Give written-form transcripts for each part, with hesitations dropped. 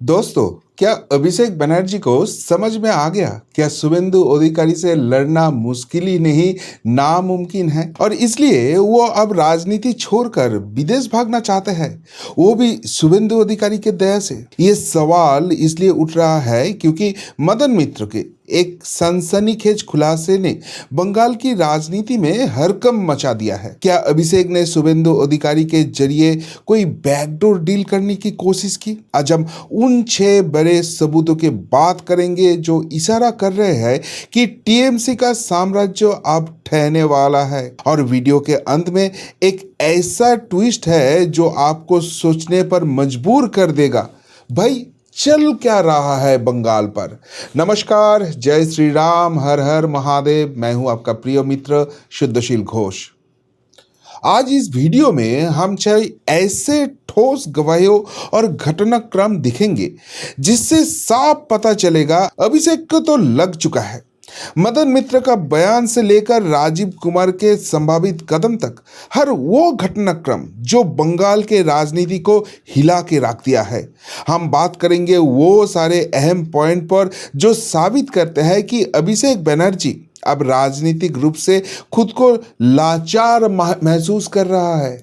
दोस्तों, क्या अभिषेक बनर्जी को समझ में आ गया? क्या शुभेंदु अधिकारी से लड़ना मुश्किल ही नहीं, नामुमकिन है और इसलिए वो अब राजनीति छोड़कर विदेश भागना चाहते हैं, वो भी शुभेंदु अधिकारी के दया से। ये सवाल इसलिए उठ रहा है क्योंकि मदन मित्र के एक सनसनीखेज खुलासे ने बंगाल की राजनीति में हरकम मचा दिया है। क्या अभिषेक ने शुभेंदु अधिकारी के जरिए कोई बैकडोर डील करने की कोशिश की? आज हम उन 6 बड़े सबूतों की बात करेंगे जो इशारा कर रहे हैं कि टीएमसी का साम्राज्य अब ठहरने वाला है। और वीडियो के अंत में एक ऐसा ट्विस्ट है जो आपको सोचने पर मजबूर कर देगा। भाई, चल क्या रहा है बंगाल पर? नमस्कार, जय श्री राम, हर हर महादेव। मैं हूं आपका प्रिय मित्र शुद्धशील घोष। आज इस वीडियो में हम 6 ऐसे ठोस गवाहियों और घटनाक्रम दिखेंगे जिससे साफ पता चलेगा अभिषेक को तो लग चुका है। मदन मित्र का बयान से लेकर राजीव कुमार के संभावित कदम तक हर वो घटनाक्रम जो बंगाल के राजनीति को हिला के रख दिया है। हम बात करेंगे वो सारे अहम पॉइंट पर जो साबित करते हैं कि अभिषेक बनर्जी अब राजनीतिक रूप से खुद को लाचार महसूस कर रहा है।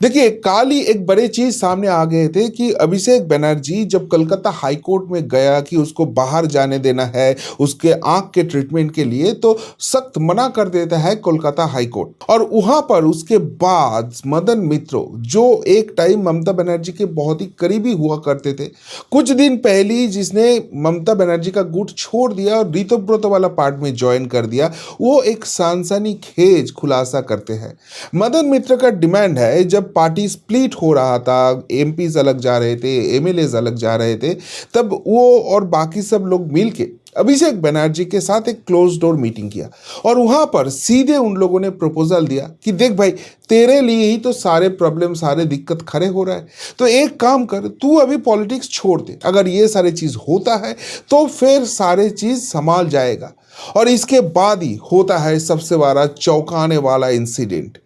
देखिए, काल ही एक बड़े चीज सामने आ गए थे कि अभिषेक बनर्जी जब कलकत्ता हाई कोर्ट में गया कि उसको बाहर जाने देना है उसके आंख के ट्रीटमेंट के लिए, तो सख्त मना कर देता है कोलकाता हाई कोर्ट। और वहां पर उसके बाद मदन मित्रो, जो एक टाइम ममता बनर्जी के बहुत ही करीबी हुआ करते थे, कुछ दिन पहले ही जिसने ममता बनर्जी का गुट छोड़ दिया और ऋतुव्रत वाला पार्ट में ज्वाइन कर दिया, वो एक सनसनीखेज खुलासा करते हैं। मदन मित्र का डिमांड है, जब पार्टी स्प्लिट हो रहा था, एमपीज अलग जा रहे थे, एमएलएज अलग जा रहे थे, तब वो और बाकी सब लोग मिलके अभिषेक बनर्जी के साथ एक क्लोज डोर मीटिंग किया और वहां पर सीधे उन लोगों ने प्रपोजल दिया कि देख भाई, तेरे लिए ही तो सारे प्रॉब्लम, सारे दिक्कत खड़े हो रहा है, तो एक काम कर, तू अभी पॉलिटिक्स छोड़ दे। अगर ये सारे चीज होता है तो फिर सारे चीज संभाल जाएगा। और इसके बाद ही होता है सबसे बड़ा चौंकाने वाला इंसिडेंट।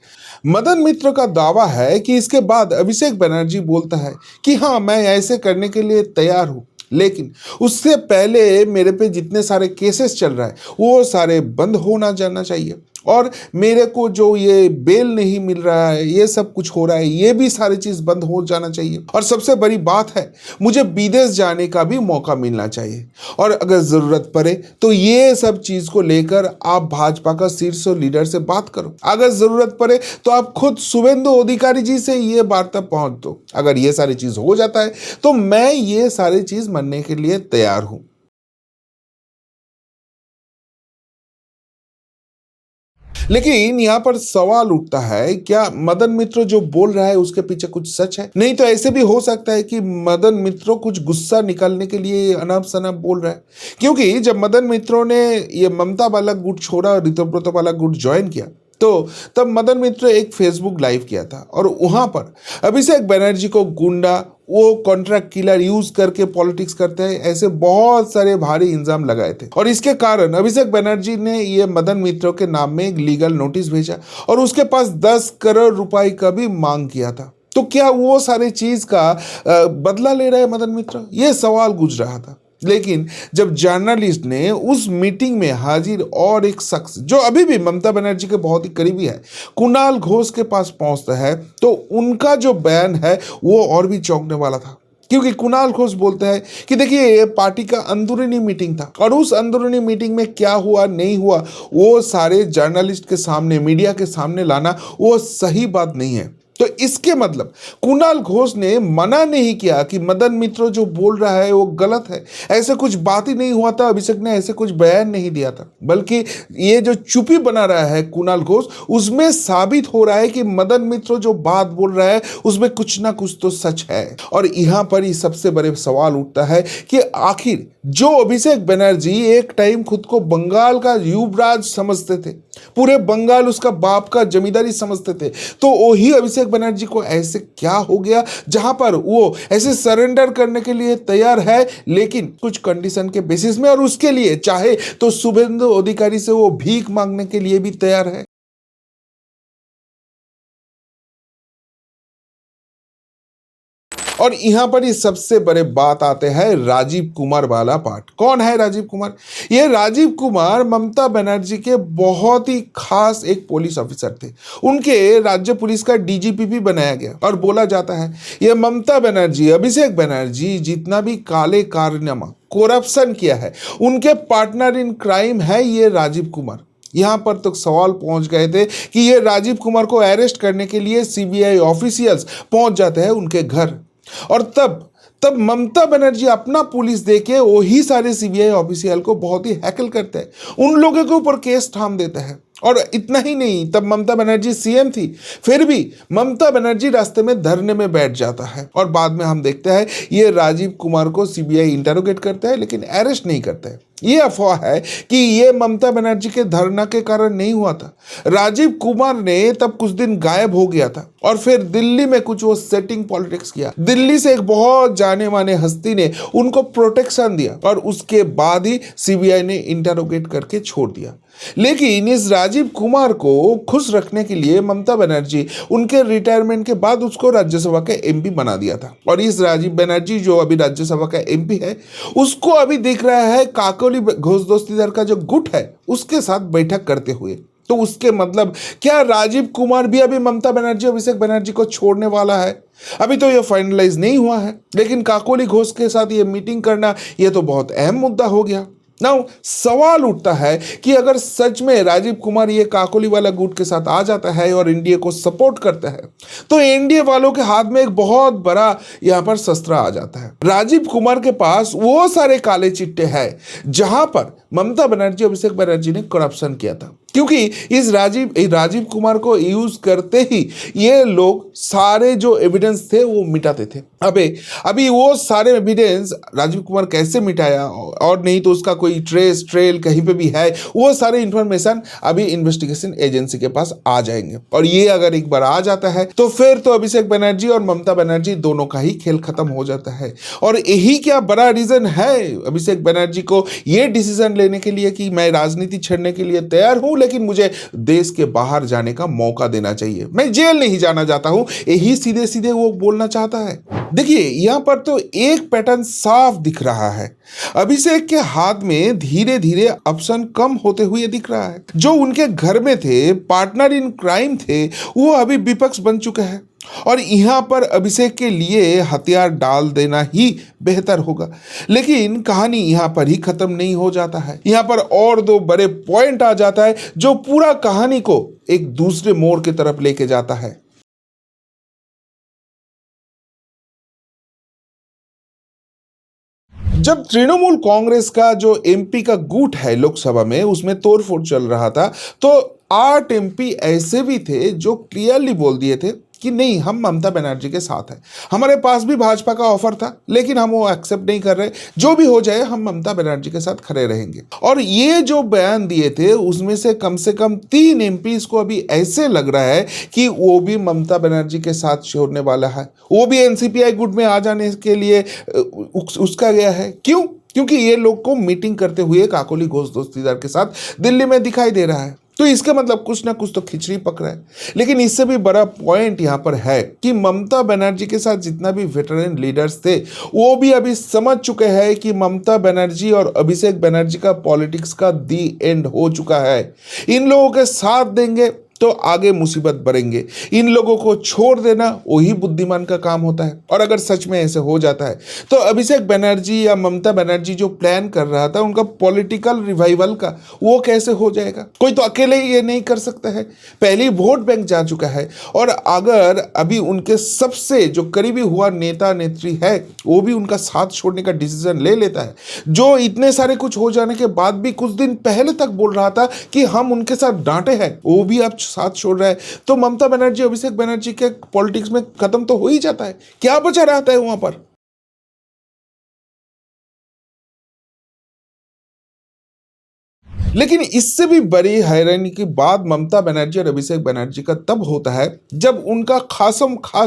मदन मित्र का दावा है कि इसके बाद अभिषेक बनर्जी बोलता है कि हाँ, मैं ऐसे करने के लिए तैयार हूं, लेकिन उससे पहले मेरे पे जितने सारे केसेस चल रहा है वो सारे बंद होना जाना चाहिए, और मेरे को जो ये बेल नहीं मिल रहा है, ये सब कुछ हो रहा है, ये भी सारी चीज बंद हो जाना चाहिए। और सबसे बड़ी बात है, मुझे विदेश जाने का भी मौका मिलना चाहिए। और अगर जरूरत पड़े तो ये सब चीज को लेकर आप भाजपा का शीर्ष लीडर से बात करो। अगर जरूरत पड़े तो आप खुद शुभेंदु अधिकारी जी से ये वार्ता पहुंच दो। अगर ये सारी चीज हो जाता है तो मैं ये सारी चीज मानने के लिए तैयार हूं। लेकिन यहाँ पर सवाल उठता है, क्या मदन मित्र जो बोल रहा है उसके पीछे कुछ सच है? नहीं तो ऐसे भी हो सकता है कि मदन मित्रों कुछ गुस्सा निकालने के लिए अनाप शनाप बोल रहा है। क्योंकि जब मदन मित्रों ने ये ममता वाला गुट छोड़ा, ऋतुव्रत वाला गुट ज्वाइन किया, तो तब मदन मित्र एक फेसबुक लाइव किया था और वहां पर अभिषेक बनर्जी को गुंडा, वो कॉन्ट्रैक्ट किलर यूज करके पॉलिटिक्स करते हैं, ऐसे बहुत सारे भारी इल्जाम लगाए थे। और इसके कारण अभिषेक बनर्जी ने ये मदन मित्र के नाम में एक लीगल नोटिस भेजा और उसके पास 10 करोड़ रुपए का भी मांग किया था। तो क्या वो सारे चीज का बदला ले रहा है मदन मित्र? ये सवाल गूंज रहा था। लेकिन जब जर्नलिस्ट ने उस मीटिंग में हाजिर और एक शख्स जो अभी भी ममता बनर्जी के बहुत ही करीबी है, कुणाल घोष के पास पहुंचता है, तो उनका जो बयान है वो और भी चौंकने वाला था। क्योंकि कुणाल घोष बोलते हैं कि देखिए, ये पार्टी का अंदरूनी मीटिंग था और उस अंदरूनी मीटिंग में क्या हुआ नहीं हुआ वो सारे जर्नलिस्ट के सामने, मीडिया के सामने लाना वो सही बात नहीं है। तो इसके मतलब कुणाल घोष ने मना नहीं किया कि मदन मित्र जो बोल रहा है वो गलत है, ऐसे कुछ बात ही नहीं हुआ था, अभिषेक ने ऐसे कुछ बयान नहीं दिया था, बल्कि ये जो चुप्पी बना रहा है कुणाल घोष, उसमें साबित हो रहा है कि मदन मित्र जो बात बोल रहा है उसमें कुछ ना कुछ तो सच है। और यहां पर ही सबसे बड़े सवाल उठता है कि आखिर जो अभिषेक बनर्जी एक टाइम खुद को बंगाल का युवराज समझते थे, पूरे बंगाल उसका बाप का जमींदारी समझते थे, तो वही अभिषेक बनर्जी को ऐसे क्या हो गया जहां पर वो ऐसे सरेंडर करने के लिए तैयार है, लेकिन कुछ कंडीशन के बेसिस में, और उसके लिए चाहे तो शुभेंदु अधिकारी से वो भीख मांगने के लिए भी तैयार है। और यहाँ पर ही सबसे बड़े बात आते हैं राजीव कुमार वाला पार्ट। कौन है राजीव कुमार? ये राजीव कुमार ममता बनर्जी के बहुत ही खास एक पुलिस ऑफिसर थे। उनके राज्य पुलिस का डीजीपी भी बनाया गया और बोला जाता है ये ममता बनर्जी, अभिषेक बनर्जी जितना भी काले कारनामा करप्शन किया है उनके पार्टनर इन क्राइम है ये राजीव कुमार। यहां पर तो सवाल पहुंच गए थे कि ये राजीव कुमार को अरेस्ट करने के लिए सीबीआई ऑफिशियल्स पहुंच जाते हैं उनके घर, और तब तब ममता बनर्जी अपना पुलिस देके वही सारे सीबीआई ऑफिशियल को बहुत ही हैकल करते हैं, उन लोगों के ऊपर केस थाम देते हैं। और इतना ही नहीं, तब ममता बनर्जी सीएम थी, फिर भी ममता बनर्जी रास्ते में धरने में बैठ जाता है और बाद में हम देखते हैं ये राजीव कुमार को सीबीआई इंटरोगेट करता है लेकिन अरेस्ट नहीं करता है। ये अफवाह है कि ये ममता बनर्जी के धरना के कारण नहीं हुआ था। राजीव कुमार ने तब कुछ दिन गायब हो गया था और फिर दिल्ली में कुछ वो सेटिंग पॉलिटिक्स किया। दिल्ली से एक बहुत जाने माने हस्ती ने उनको प्रोटेक्शन दिया और उसके बाद ही सीबीआई ने इंटरोगेट करके छोड़ दिया। लेकिन इस राजीव कुमार को खुश रखने के लिए ममता बनर्जी उनके रिटायरमेंट के बाद उसको राज्यसभा का एमपी बना दिया था। और इस राजीव बनर्जी जो अभी राज्यसभा का एमपी है उसको अभी दिख रहा है काकोली घोष दोस्तीदार का जो गुट है उसके साथ बैठक करते हुए। तो उसके मतलब क्या राजीव कुमार भी अभी ममता बनर्जी अभिषेक बनर्जी को छोड़ने वाला है? अभी तो ये फाइनलाइज नहीं हुआ है, लेकिन काकोली घोष के साथ ये मीटिंग करना ये तो बहुत अहम मुद्दा हो गया। नाउ सवाल उठता है कि अगर सच में राजीव कुमार ये काकोली वाला गुट के साथ आ जाता है और एनडीए को सपोर्ट करता है तो एनडीए वालों के हाथ में एक बहुत बड़ा यहां पर शस्त्र आ जाता है। राजीव कुमार के पास वो सारे काले चिट्टे हैं जहां पर ममता बनर्जी अभिषेक बनर्जी ने करप्शन किया था, क्योंकि इस राजीव कुमार को यूज करते ही ये लोग सारे जो एविडेंस थे वो मिटाते थे। अभी वो सारे एविडेंस राजीव कुमार कैसे मिटाया और नहीं तो उसका कोई ट्रेल कहीं पे भी है, वो सारे इंफॉर्मेशन अभी इन्वेस्टिगेशन एजेंसी के पास आ जाएंगे। और ये अगर एक बार आ जाता है तो फिर तो अभिषेक बनर्जी और ममता बनर्जी दोनों का ही खेल खत्म हो जाता है। और यही क्या बड़ा रीजन है अभिषेक बनर्जी को ये डिसीजन लेने के लिए कि मैं राजनीति छोड़ने के लिए तैयार हूं लेकिन मुझे देश के बाहर जाने का मौका देना चाहिए, मैं जेल नहीं जाना चाहता हूं, यही सीधे सीधे वो बोलना चाहता है। देखिए यहां पर तो एक पैटर्न साफ दिख रहा है। अभिषेक के हाथ में धीरे धीरे ऑप्शन कम होते हुए दिख रहा है। जो उनके घर में थे, पार्टनर इन क्राइम थे, वो अभी विपक्ष बन चुके हैं और यहां पर अभिषेक के लिए हथियार डाल देना ही बेहतर होगा। लेकिन कहानी यहां पर ही खत्म नहीं हो जाता है, यहां पर और दो बड़े पॉइंट आ जाता है जो पूरा कहानी को एक दूसरे मोड़ की तरफ लेके जाता है। जब तृणमूल कांग्रेस का जो एमपी का गुट है लोकसभा में उसमें तोड़फोड़ चल रहा था तो 8 एमपी ऐसे भी थे जो क्लियरली बोल दिए थे कि नहीं, हम ममता बनर्जी के साथ हैं। हमारे पास भी भाजपा का ऑफर था लेकिन हम वो एक्सेप्ट नहीं कर रहे, जो भी हो जाए हम ममता बनर्जी के साथ खड़े रहेंगे। और ये जो बयान दिए थे उसमें से कम 3 एमपी को अभी ऐसे लग रहा है कि वो भी ममता बनर्जी के साथ छोड़ने वाला है, वो भी एनसीपीआई गुट में आ जाने के लिए उसका गया है। क्यों? क्योंकि ये लोग को मीटिंग करते हुए काकोली घोष दोस्तीदार के साथ दिल्ली में दिखाई दे रहा है, तो इसका मतलब कुछ ना कुछ तो खिचड़ी पक रहा है। लेकिन इससे भी बड़ा पॉइंट यहाँ पर है कि ममता बनर्जी के साथ जितना भी वेटरन लीडर्स थे वो भी अभी समझ चुके हैं कि ममता बनर्जी और अभिषेक बनर्जी का पॉलिटिक्स का दी एंड हो चुका है। इन लोगों के साथ देंगे तो आगे मुसीबत बढ़ेंगे, इन लोगों को छोड़ देना वही बुद्धिमान का काम होता है। और अगर सच में ऐसे हो जाता है तो अभिषेक बनर्जी या ममता बनर्जी जो प्लान कर रहा था उनका पॉलिटिकल रिवाइवल का, वो कैसे हो जाएगा? कोई तो अकेले ये नहीं कर सकता है, पहले वोट बैंक जा चुका है। और अगर अभी उनके सबसे जो करीबी हुआ नेता नेत्री है वो भी उनका साथ छोड़ने का डिसीजन ले लेता है, जो इतने सारे कुछ हो जाने के बाद भी कुछ दिन पहले तक बोल रहा था कि हम उनके साथ डांटे हैं, वो भी अब साथ छोड़ रहा है, तो ममता बनर्जी अभिषेक बनर्जी के पॉलिटिक्स में खत्म तो हो ही जाता है। क्या बचा रहता है वहां पर? लेकिन इससे भी बड़ी हैरानी की बात ममता बनर्जी और अभिषेक बनर्जी का तब होता है जब उनका खास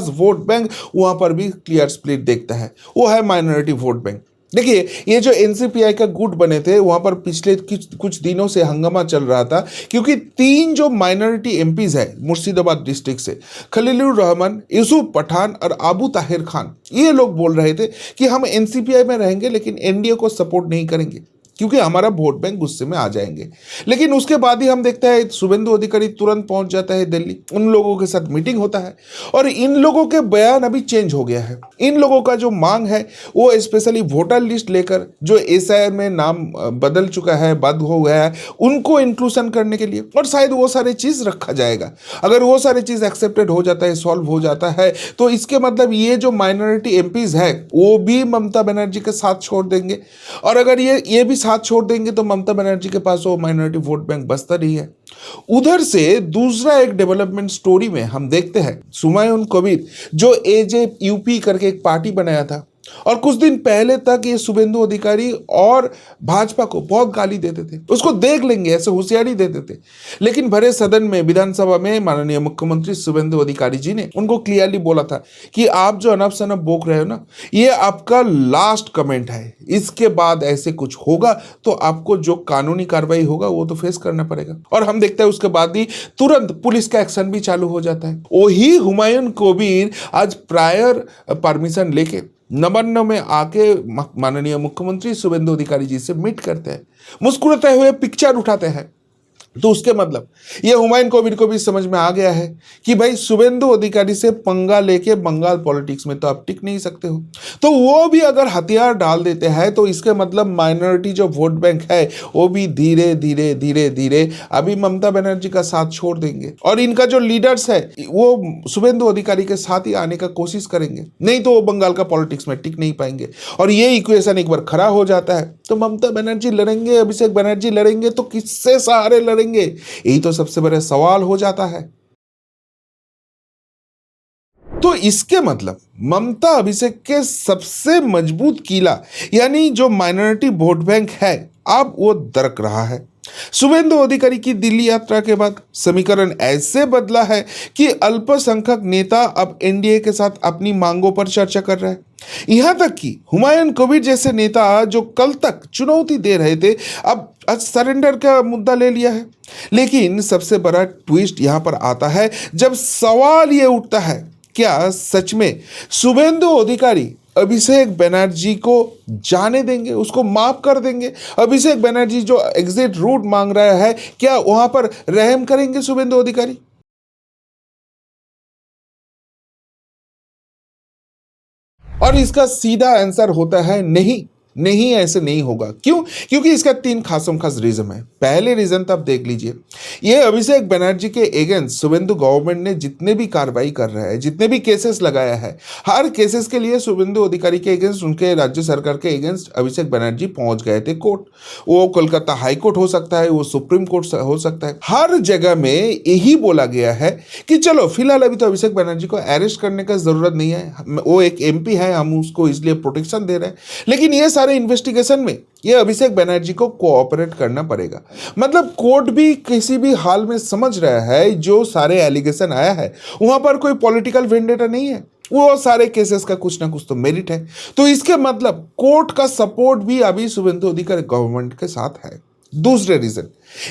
वोट बैंक वहां पर भी क्लियर स्प्लिट देखता है, वो है माइनॉरिटी वोट बैंक। देखिए, ये जो एनसीपीआई का गुट बने थे वहां पर पिछले कुछ दिनों से हंगामा चल रहा था, क्योंकि तीन जो माइनॉरिटी एमपीज है मुर्शिदाबाद डिस्ट्रिक्ट से, खलीलुर रहमान, यूसुफ पठान और अबू ताहिर खान, ये लोग बोल रहे थे कि हम एनसीपीआई में रहेंगे लेकिन एनडीए को सपोर्ट नहीं करेंगे क्योंकि हमारा वोट बैंक गुस्से में आ जाएंगे। लेकिन उसके बाद ही हम देखते हैं शुभेंदु अधिकारी तुरंत पहुंच जाता है दिल्ली, उन लोगों के साथ मीटिंग होता है और इन लोगों के बयान अभी चेंज हो गया है। इन लोगों का जो मांग है वो स्पेशली वोटर लिस्ट लेकर जो एसआईआर में नाम बदल चुका है, बंद हो गया है, उनको इंक्लूजन करने के लिए, और शायद वो सारी चीज रखा जाएगा। अगर वो सारी चीज एक्सेप्टेड हो जाता है, सॉल्व हो जाता है, तो इसके मतलब ये जो माइनॉरिटी एमपीज है वो भी ममता बनर्जी के साथ छोड़ देंगे, और अगर ये भी साथ छोड़ देंगे तो ममता बनर्जी के पास वो माइनॉरिटी वोट बैंक बचता नहीं है। उधर से दूसरा एक डेवलपमेंट स्टोरी में हम देखते हैं हुमायूं कबीर जो एजेयूपी करके एक पार्टी बनाया था, और कुछ दिन पहले तक ये शुभेंदु अधिकारी और भाजपा को बहुत गाली देते थे, उसको देख लेंगे ऐसे होशियारी देते थे। लेकिन भरे सदन में विधानसभा में माननीय मुख्यमंत्री शुभेंदु अधिकारी जी ने उनको क्लियरली बोला था कि आप जो अनप शनप बोक रहे हो ना, ये आपका लास्ट कमेंट है, इसके बाद ऐसे कुछ होगा तो आपको जो कानूनी कार्रवाई होगा वो तो फेस करना पड़ेगा। और हम देखते हैं उसके बाद ही तुरंत पुलिस का एक्शन भी चालू हो जाता है। वही हुमायूं कबीर आज प्रायर परमिशन लेके नवान्न में आके माननीय मुख्यमंत्री शुभेंदु अधिकारी जी से मीट करते हैं, मुस्कुराते हुए पिक्चर उठाते हैं। तो उसके मतलब ये हुमायूं कबीर को भी समझ में आ गया है कि भाई शुभेंदु अधिकारी से पंगा लेके बंगाल पॉलिटिक्स में तो आप टिक नहीं सकते हो। तो वो भी अगर हथियार डाल देते हैं तो इसके मतलब माइनॉरिटी जो वोट बैंक है वो भी धीरे धीरे धीरे धीरे अभी ममता बनर्जी का साथ छोड़ देंगे, और इनका जो लीडर्स है वो शुभेंदु अधिकारी के साथ ही आने का कोशिश करेंगे, नहीं तो वो बंगाल का पॉलिटिक्स में टिक नहीं पाएंगे। और ये इक्वेशन एक बार खड़ा हो जाता है तो ममता बनर्जी लड़ेंगे, अभिषेक बनर्जी लड़ेंगे, तो किससे सहारे लड़ेंगे, यही तो सबसे बड़ा सवाल हो जाता है। तो इसके मतलब ममता अभिषेक के सबसे मजबूत किला यानी जो माइनॉरिटी वोट बैंक है अब वो दरक रहा है। शुभेंदु अधिकारी की दिल्ली यात्रा के बाद समीकरण ऐसे बदला है कि अल्पसंख्यक नेता अब एनडीए के साथ अपनी मांगों पर चर्चा कर रहे हैं। यहां तक कि हुमायूं कबीर जैसे नेता जो कल तक चुनौती दे रहे थे अब आज सरेंडर का मुद्दा ले लिया है। लेकिन सबसे बड़ा ट्विस्ट यहां पर आता है जब सवाल ये उठता है, क्या सच में शुभेंदु अधिकारी अभिषेक बनर्जी को जाने देंगे, उसको माफ कर देंगे? अभिषेक बनर्जी जो एग्जिट रूट मांग रहा है, क्या वहां पर रहम करेंगे शुभेंदु अधिकारी? और इसका सीधा आंसर होता है नहीं, नहीं, ऐसे नहीं होगा। क्यों? क्योंकि इसका तीन खासम खास रीजन है। पहले रीजन तो आप देख लीजिए, ये अभिषेक बनर्जी के अगेंस्ट शुभेंदु गवर्नमेंट ने जितने भी कार्रवाई कर रहा है, जितने भी केसेस लगाया है, हर केसेस के लिए शुभेंदु अधिकारी के अगेंस्ट, उनके राज्य सरकार के अगेंस्ट अभिषेक बनर्जी पहुंच गए थे कोर्ट। वो कोलकाता हाई कोर्ट हो सकता है, वो सुप्रीम कोर्ट हो सकता है, हर जगह में यही बोला गया है कि चलो फिलहाल अभी तो अभिषेक बनर्जी को अरेस्ट करने का जरूरत नहीं है, वो एक एमपी है, हम उसको इसलिए प्रोटेक्शन दे रहे हैं। लेकिन ये सारे इन्वेस्टिगेशन में ये अभिषेक बनर्जी को कोऑपरेट करना पड़ेगा। मतलब कोर्ट भी किसी भी हाल में समझ रहा है जो सारे एलिगेशन आया है वहां पर कोई पॉलिटिकल वेंडेटा नहीं है, वो सारे केसेस का कुछ ना कुछ तो मेरिट है। तो इसके मतलब कोर्ट का सपोर्ट भी अभी शुभेंदु अधिकारी गवर्नमेंट के साथ है। दूसरे रीजन,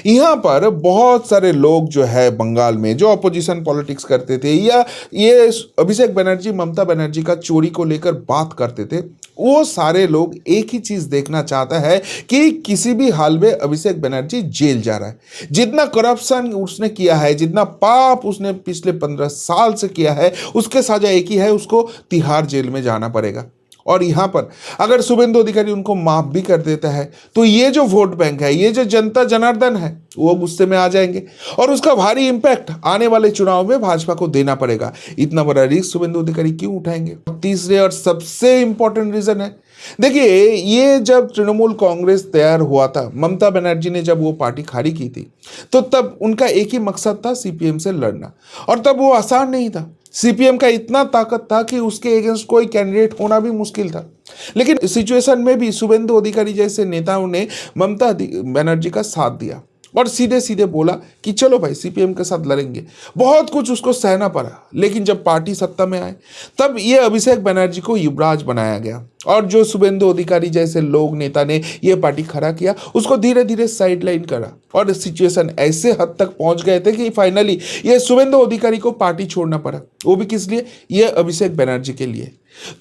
यहां पर बहुत सारे लोग जो है बंगाल में जो अपोजिशन पॉलिटिक्स करते थे या ये अभिषेक बनर्जी ममता बनर्जी का चोरी को लेकर बात करते थे, वो सारे लोग एक ही चीज देखना चाहता है कि किसी भी हाल में अभिषेक बनर्जी जेल जा रहा है। जितना करप्शन उसने किया है, जितना पाप उसने पिछले 15 साल से किया है, उसके सजा एक ही है, उसको तिहाड़ जेल में जाना पड़ेगा। और यहां पर अगर शुभेंदु अधिकारी उनको माफ भी कर देता है तो ये जो वोट बैंक है, ये जो जनता जनार्दन है, वो गुस्से में आ जाएंगे और उसका भारी इंपैक्ट आने वाले चुनाव में भाजपा को देना पड़ेगा। इतना बड़ा रिस्क शुभेंदु अधिकारी क्यों उठाएंगे? तीसरे और सबसे इंपॉर्टेंट रीजन है, देखिए ये जब तृणमूल कांग्रेस तैयार हुआ था, ममता बनर्जी ने जब वो पार्टी खाली की थी, तो तब उनका एक ही मकसद था सीपीएम से लड़ना, और तब वो आसान नहीं था। सीपीएम का इतना ताकत था कि उसके अगेंस्ट कोई कैंडिडेट होना भी मुश्किल था। लेकिन सिचुएशन में भी शुभेंदु अधिकारी जैसे नेताओं ने ममता बनर्जी का साथ दिया और सीधे सीधे बोला कि चलो भाई सीपीएम के साथ लड़ेंगे। बहुत कुछ उसको सहना पड़ा, लेकिन जब पार्टी सत्ता में आए तब ये अभिषेक बनर्जी को युवराज बनाया गया, और जो शुभेंदु अधिकारी जैसे लोग नेता ने ये पार्टी खड़ा किया उसको धीरे धीरे साइडलाइन करा, और सिचुएशन ऐसे हद तक पहुंच गए थे कि फाइनली ये शुभेंदु अधिकारी को पार्टी छोड़ना पड़ा। वो भी किस लिए? ये अभिषेक बनर्जी के लिए।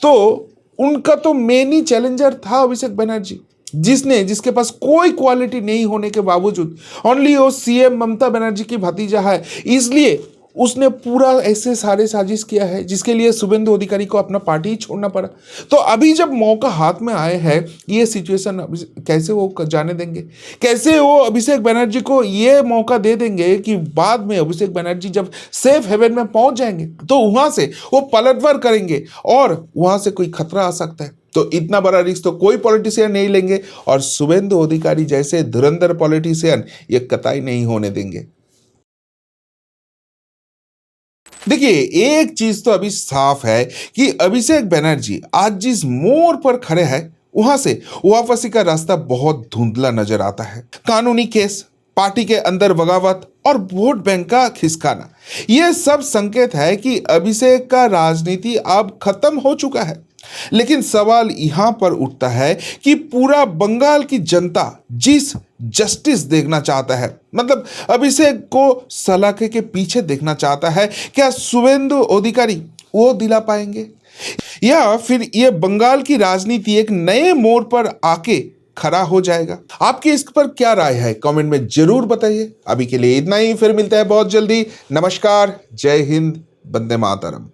तो उनका तो मेन ही चैलेंजर था अभिषेक बनर्जी, जिसके पास कोई क्वालिटी नहीं होने के बावजूद ओनली वो सीएम ममता बनर्जी की भतीजा है, इसलिए उसने पूरा ऐसे सारे साजिश किया है जिसके लिए शुभेंदु अधिकारी को अपना पार्टी ही छोड़ना पड़ा। तो अभी जब मौका हाथ में आए हैं, ये सिचुएशन कैसे वो जाने देंगे? कैसे वो अभिषेक बनर्जी को ये मौका दे देंगे कि बाद में अभिषेक बनर्जी जब सेफ हेवन में पहुंच जाएंगे तो वहां से वो पलटवार करेंगे और वहां से कोई खतरा आ सकता है। तो इतना बड़ा रिस्क तो कोई पॉलिटिशियन नहीं लेंगे, और शुभेंदु अधिकारी जैसे धुरंधर पॉलिटिशियन ये कतई नहीं होने देंगे। देखिए, एक चीज तो अभी साफ है कि अभिषेक बनर्जी आज जिस मोड़ पर खड़े हैं वहां से वापसी का रास्ता बहुत धुंधला नजर आता है। कानूनी केस, पार्टी के अंदर बगावत और वोट बैंक का खिसकाना, यह सब संकेत है कि अभिषेक का राजनीति अब खत्म हो चुका है। लेकिन सवाल यहां पर उठता है कि पूरा बंगाल की जनता जिस जस्टिस देखना चाहता है, मतलब अभिषेक को सलाखे के पीछे देखना चाहता है, क्या शुभेंदु अधिकारी वो दिला पाएंगे, या फिर ये बंगाल की राजनीति एक नए मोड़ पर आके खड़ा हो जाएगा? आपकी इस पर क्या राय है? कमेंट में जरूर बताइए। अभी के लिए इतना ही, फिर मिलता है बहुत जल्दी। नमस्कार, जय हिंद, वंदे मातरम।